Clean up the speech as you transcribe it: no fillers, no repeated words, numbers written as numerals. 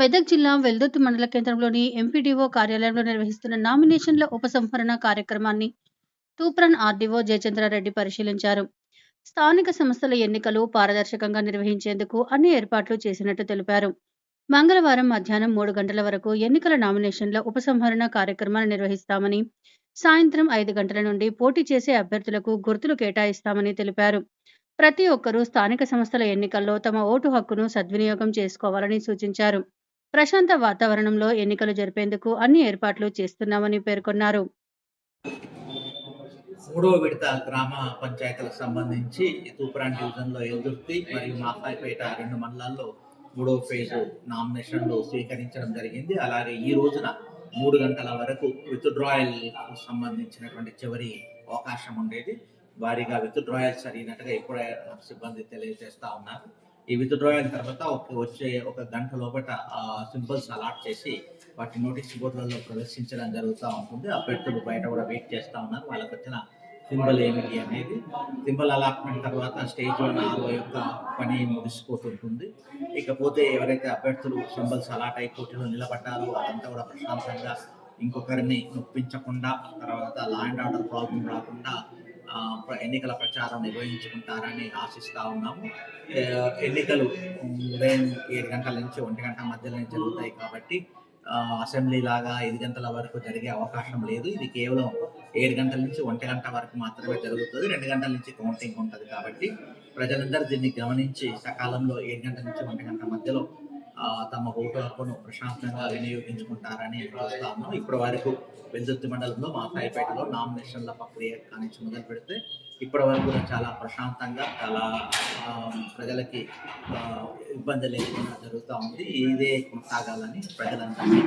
మెదక్ జిల్లా వెల్దుర్తి మండల కేంద్రంలోని ఎంపీడీఓ కార్యాలయంలో నిర్వహిస్తున్న నామినేషన్ల ఉపసంహరణ కార్యక్రమాన్ని తూప్రన్ ఆర్డీఓ జయచంద్రారెడ్డి పరిశీలించారు. స్థానిక సంస్థల ఎన్నికలు పారదర్శకంగా నిర్వహించేందుకు అన్ని ఏర్పాట్లు చేసినట్టు తెలిపారు. మంగళవారం మధ్యాహ్నం 3 గంటల వరకు ఎన్నికల నామినేషన్ల ఉపసంహరణ కార్యక్రమాన్ని నిర్వహిస్తామని, సాయంత్రం 5 గంటల నుండి పోటీ చేసే అభ్యర్థులకు గుర్తులు కేటాయిస్తామని తెలిపారు. ప్రతి ఒక్కరూ స్థానిక సంస్థల ఎన్నికల్లో తమ ఓటు హక్కును సద్వినియోగం చేసుకోవాలని సూచించారు. ప్రశాంత వాతావరణంలో ఎన్నికలు జరిపేందుకు అన్ని ఏర్పాట్లు చేస్తున్నామని పేర్కొన్నారు. మూడవ విడత గ్రామ పంచాయతీలకు సంబంధించి తూప్రాన్ డివిజన్లో ఎల్దుర్తి మరియు మాకాయపేట 2 మండలాల్లో మూడవ ఫేజు నామినేషన్లు స్వీకరించడం జరిగింది. అలాగే ఈ రోజున 3 గంటల వరకు విత్డ్రాయల్ సంబంధించినటువంటి చివరి అవకాశం ఉండేది. భారీగా విత్డ్రాయల్స్ జరిగినట్టుగా ఇప్పుడే సిబ్బంది తెలియజేస్తా ఉన్నారు. ఈ విత్డ్రాయల్ తర్వాత వచ్చే ఒక గంట లోపల సింబల్స్ అలాట్ చేసి వాటి నోటీస్ బోర్డులలో ప్రదర్శించడం జరుగుతూ ఉంటుంది. అభ్యర్థులు బయట కూడా వెయిట్ చేస్తూ ఉన్నారు. వాళ్ళకి వచ్చిన సింబల్ ఏమిటి అనేది. సింబల్ అలాట్మెంట్ తర్వాత స్టేజ్ 1 యొక్క పని ముగిసిపోతుంటుంది. ఇకపోతే ఎవరైతే అభ్యర్థులు సింబల్స్ అలాట్ అయి పోటీలో నిలబడ్డారో వాళ్ళంతా కూడా ప్రశాంతంగా ఇంకొకరిని నొప్పించకుండా, తర్వాత లా అండ్ ఆర్డర్ ప్రాబ్లం రాకుండా ఎన్నికల ప్రచారం నిర్వహించుకుంటారని ఆశిస్తూ ఉన్నాము. ఎన్నికలు ఉదయం 7 గంటల నుంచి 1 గంట మధ్యలోనే జరుగుతాయి కాబట్టి అసెంబ్లీ లాగా 5 గంటల వరకు జరిగే అవకాశం లేదు. ఇది కేవలం 7 గంటల నుంచి 1 గంట వరకు మాత్రమే జరుగుతుంది. 2 గంటల నుంచి కౌంటింగ్ ఉంటుంది కాబట్టి ప్రజలందరూ దీన్ని గమనించి సకాలంలో 7 గంటల నుంచి 1 గంట మధ్యలో తమ ఓటు హక్కును ప్రశాంతంగా వినియోగించుకుంటారని చూస్తా ఉన్నాం. ఇప్పటి వరకు వెల్దుర్తి మండలంలో మాకాయపేటలో నామినేషన్ల ప్రక్రియ నుంచి మొదలు పెడితే ఇప్పటి వరకు కూడా చాలా ప్రశాంతంగా, చాలా ప్రజలకి ఇబ్బంది లేకుండా జరుగుతూ ఉంది. ఇదే కొనసాగాలని ప్రజలందరినీ